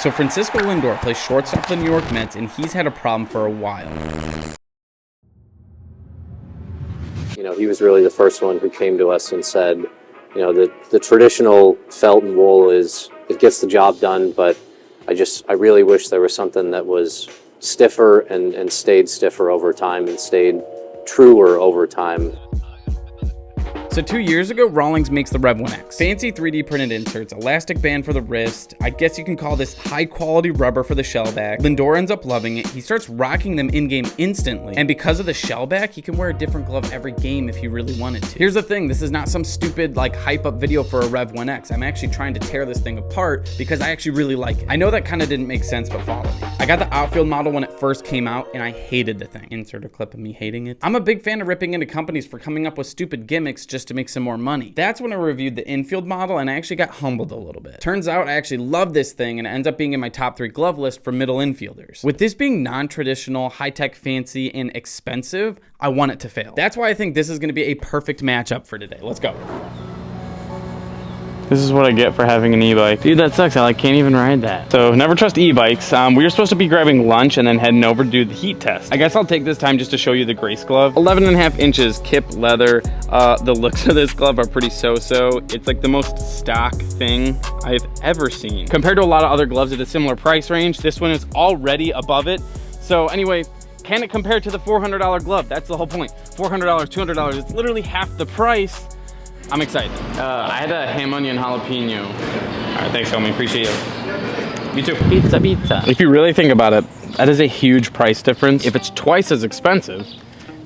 So Fransisco Lindor plays shortstop for the New York Mets, and he's had a problem for a while. You know, he was really the first one who came to us and said, you know, the traditional felt and wool it gets the job done, but I really wish there was something that was stiffer and stayed stiffer over time and stayed truer over time. So 2 years ago, Rawlings makes the Rev 1X. Fancy 3D printed inserts, elastic band for the wrist. I guess you can call this high quality rubber for the shell back. Lindor ends up loving it. He starts rocking them in game instantly. And because of the shell back, he can wear a different glove every game if he really wanted to. Here's the thing, this is not some stupid like hype up video for a Rev 1X. I'm actually trying to tear this thing apart because I actually really like it. I know that kind of didn't make sense, but follow me. I got the outfield model when it first came out and I hated the thing. Insert a clip of me hating it. I'm a big fan of ripping into companies for coming up with stupid gimmicks just to make some more money. That's when I reviewed the infield model and I actually got humbled a little bit. Turns out I actually love this thing and it ends up being in my top 3 glove list for middle infielders. With this being non-traditional, high-tech, fancy, and expensive, I want it to fail. That's why I think this is going to be a perfect matchup for today. Let's go. This is what I get for having an e-bike. Dude, that sucks. I can't even ride that. So never trust e-bikes. We were supposed to be grabbing lunch and then heading over to do the heat test. I guess I'll take this time just to show you the Grace glove. 11.5 inches Kip leather. The looks of this glove are pretty so-so. It's like the most stock thing I've ever seen. Compared to a lot of other gloves at a similar price range, this one is already above it. So anyway, can it compare to the $400 glove? That's the whole point. $400, $200, it's literally half the price. I'm excited. I had a ham, onion, jalapeno. All right, thanks, homie. Appreciate it. You too. Pizza, pizza. If you really think about it, that is a huge price difference. If it's twice as expensive,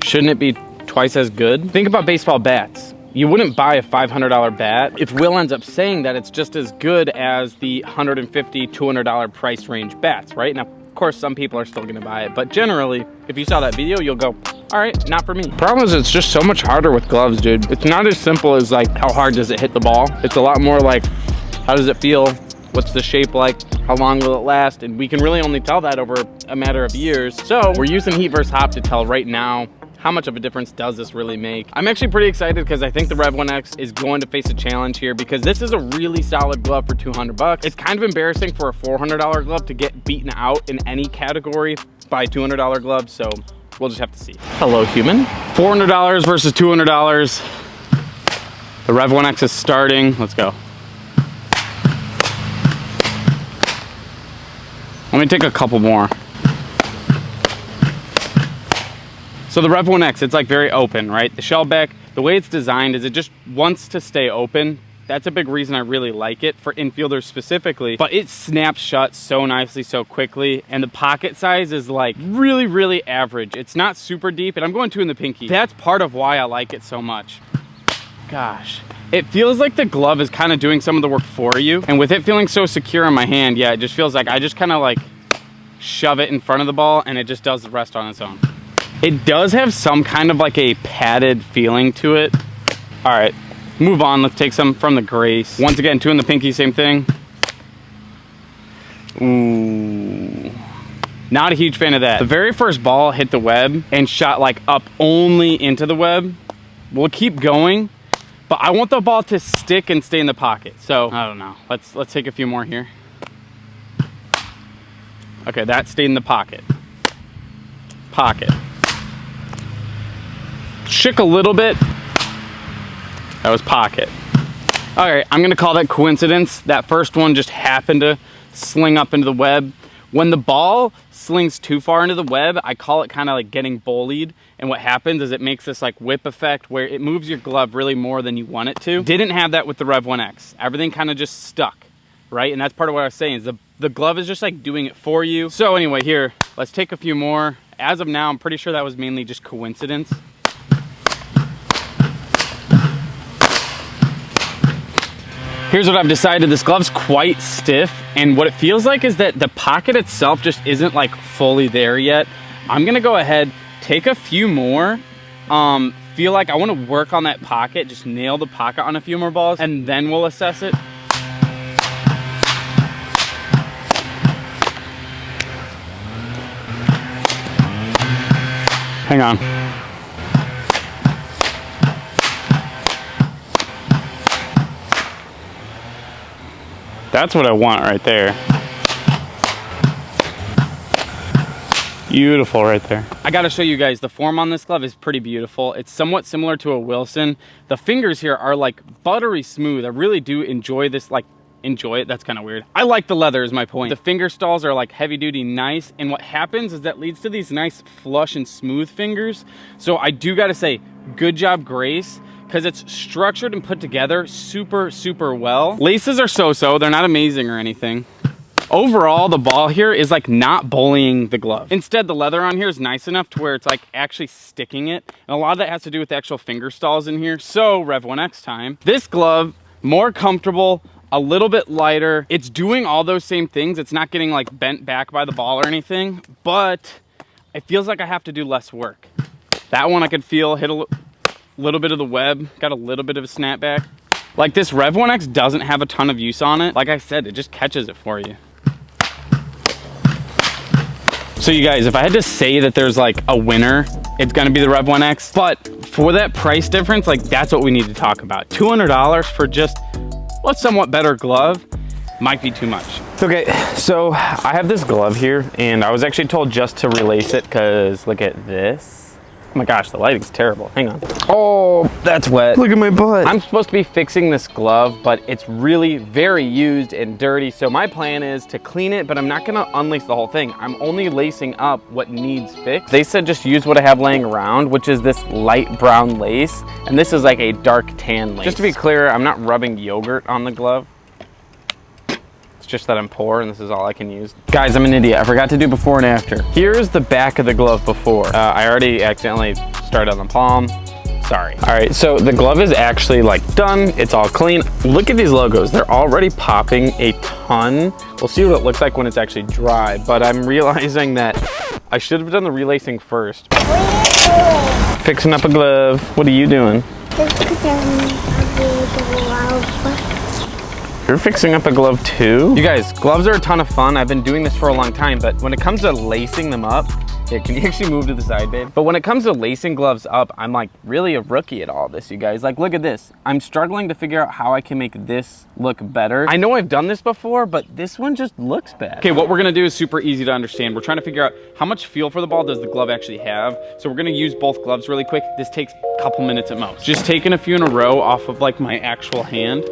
shouldn't it be twice as good? Think about baseball bats. You wouldn't buy a $500 bat if Will ends up saying that it's just as good as the $150, $200 price range bats, right? Now, of course, some people are still gonna buy it, but generally, if you saw that video, you'll go, all right, not for me. Problem is, it's just so much harder with gloves, dude. It's not as simple as like, how hard does it hit the ball? It's a lot more like, how does it feel? What's the shape like? How long will it last? And we can really only tell that over a matter of years. So we're using heat versus hop to tell right now, how much of a difference does this really make? I'm actually pretty excited because I think the Rev 1X is going to face a challenge here because this is a really solid glove for 200 bucks. It's kind of embarrassing for a $400 glove to get beaten out in any category by a $200 glove, so we'll just have to see. Hello, human. $400 versus $200. The Rev 1X is starting. Let's go. Let me take a couple more. So the Rev 1X, it's like very open, right? The shell back, the way it's designed is it just wants to stay open. That's a big reason I really like it for infielders specifically, but it snaps shut so nicely, so quickly. And the pocket size is like really, really average. It's not super deep, and I'm going 2 in the pinky. That's part of why I like it so much. Gosh. It feels like the glove is kind of doing some of the work for you. And with it feeling so secure in my hand, yeah, it just feels like I just kind of like shove it in front of the ball and it just does the rest on its own. It does have some kind of like a padded feeling to it. All right, move on. Let's take some from the Grace. Once again, 2 in the pinky, same thing. Ooh, not a huge fan of that. The very first ball hit the web and shot like up only into the web. We'll keep going, but I want the ball to stick and stay in the pocket. So I don't know. Let's take a few more here. Okay, that stayed in the pocket. Pocket. Shook a little bit. That was pocket. All right, I'm gonna call that coincidence. That first one just happened to sling up into the web. When the ball slings too far into the web, I call it kind of like getting bullied. And what happens is it makes this like whip effect where it moves your glove really more than you want it to. Didn't have that with the Rev 1X. Everything kind of just stuck, right? And that's part of what I was saying is the glove is just like doing it for you. So anyway, here, let's take a few more. As of now, I'm pretty sure that was mainly just coincidence. Here's what I've decided. This glove's quite stiff, and what it feels like is that the pocket itself just isn't like fully there yet. I'm gonna go ahead, take a few more. Feel like I wanna work on that pocket, just nail the pocket on a few more balls, and then we'll assess it. Hang on. That's what I want right there. Beautiful right there. I gotta show you guys, the form on this glove is pretty beautiful. It's somewhat similar to a Wilson. The fingers here are like buttery smooth. I really do enjoy this, like, enjoy it, that's kind of weird. I like the leather is my point. The finger stalls are like heavy duty nice, and what happens is that leads to these nice flush and smooth fingers. So I do gotta say, good job, Grace, because it's structured and put together super, super well. Laces are so-so, they're not amazing or anything. Overall, the ball here is like not bullying the glove. Instead, the leather on here is nice enough to where it's like actually sticking it. And a lot of that has to do with the actual finger stalls in here. So Rev 1X time. This glove, more comfortable, a little bit lighter. It's doing all those same things. It's not getting like bent back by the ball or anything, but it feels like I have to do less work. That one I could feel hit a little bit of the web, got a little bit of a snapback. Like this Rev 1X doesn't have a ton of use on it. Like I said, it just catches it for you. So you guys, if I had to say that there's like a winner, it's gonna be the Rev 1X. But for that price difference, like that's what we need to talk about. $200 for just a somewhat better glove might be too much. Okay, so I have this glove here, and I was actually told just to relace it because look at this. Oh my gosh, the lighting's terrible. Hang on. Oh, that's wet. Look at my butt. I'm supposed to be fixing this glove, but it's really very used and dirty. So my plan is to clean it, but I'm not gonna unlace the whole thing. I'm only lacing up what needs fixed. They said just use what I have laying around, which is this light brown lace. And this is like a dark tan lace. Just to be clear, I'm not rubbing yogurt on the glove. Just that I'm poor and this is all I can use. Guys, I'm an idiot. I forgot to do before and after. Here's the back of the glove before. I already accidentally started on the palm. Sorry. All right, so the glove is actually like done. It's all clean. Look at these logos. They're already popping a ton. We'll see what it looks like when it's actually dry, but I'm realizing that I should have done the relacing first. Fixing up a glove. What are you doing? You're fixing up a glove too? You guys, gloves are a ton of fun. I've been doing this for a long time, but when it comes to lacing them up, here, can you actually move to the side, babe? But when it comes to lacing gloves up, I'm like really a rookie at all this, you guys. Like, look at this. I'm struggling to figure out how I can make this look better. I know I've done this before, but this one just looks bad. Okay, what we're gonna do is super easy to understand. We're trying to figure out how much feel for the ball does the glove actually have. So we're gonna use both gloves really quick. This takes a couple minutes at most. Just taking a few in a row off of like my actual hand.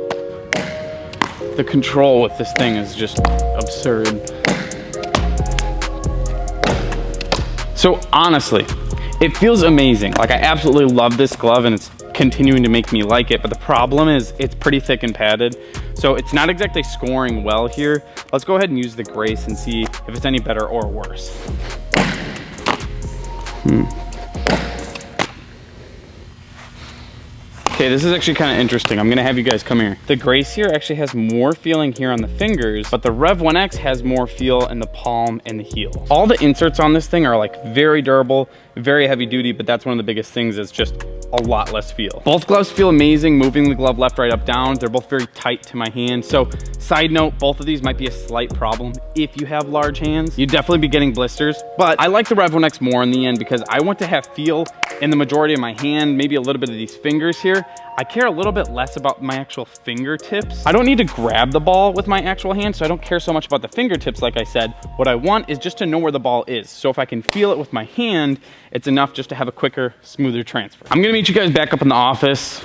The control with this thing is just absurd. So honestly, it feels amazing. Like I absolutely love this glove and it's continuing to make me like it, but the problem is it's pretty thick and padded. So it's not exactly scoring well here. Let's go ahead and use the Grace and see if it's any better or worse. Okay, this is actually kind of interesting. I'm gonna have you guys come here. The Grace here actually has more feeling here on the fingers, but the Rev 1X has more feel in the palm and the heel. All the inserts on this thing are like very durable, very heavy duty, but that's one of the biggest things is just a lot less feel. Both gloves feel amazing, moving the glove left, right, up, down. They're both very tight to my hand. So side note, both of these might be a slight problem if you have large hands. You'd definitely be getting blisters, but I like the Rev 1X more in the end because I want to have feel in the majority of my hand, maybe a little bit of these fingers here. I care a little bit less about my actual fingertips. I don't need to grab the ball with my actual hand, so I don't care so much about the fingertips, like I said. What I want is just to know where the ball is. So if I can feel it with my hand, it's enough just to have a quicker, smoother transfer. I'm gonna meet you guys back up in the office.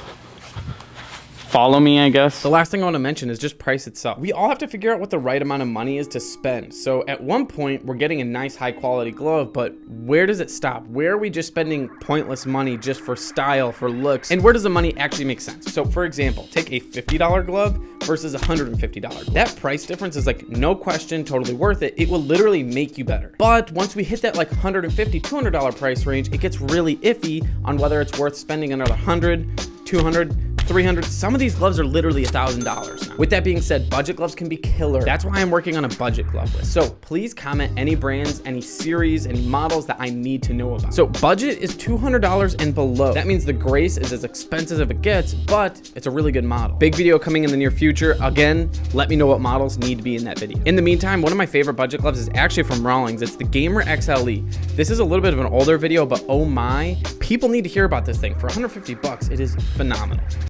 Follow me, I guess. The last thing I want to mention is just price itself. We all have to figure out what the right amount of money is to spend. So at one point, we're getting a nice high quality glove, but where does it stop? Where are we just spending pointless money just for style, for looks? And where does the money actually make sense? So for example, take a $50 glove versus $150. That price difference is like, no question, totally worth it. It will literally make you better. But once we hit that like $150, $200 price range, it gets really iffy on whether it's worth spending another $100, $200, $300. Some of these gloves are literally $1,000 now. With that being said, budget gloves can be killer. That's why I'm working on a budget glove list. So please comment any brands, any series, any models that I need to know about. So budget is $200 and below. That means the Grace is as expensive as it gets, but it's a really good model. Big video coming in the near future. Again, let me know what models need to be in that video. In the meantime, one of my favorite budget gloves is actually from Rawlings. It's the Gamer XLE. This is a little bit of an older video, but oh my, people need to hear about this thing. For $150, it is phenomenal.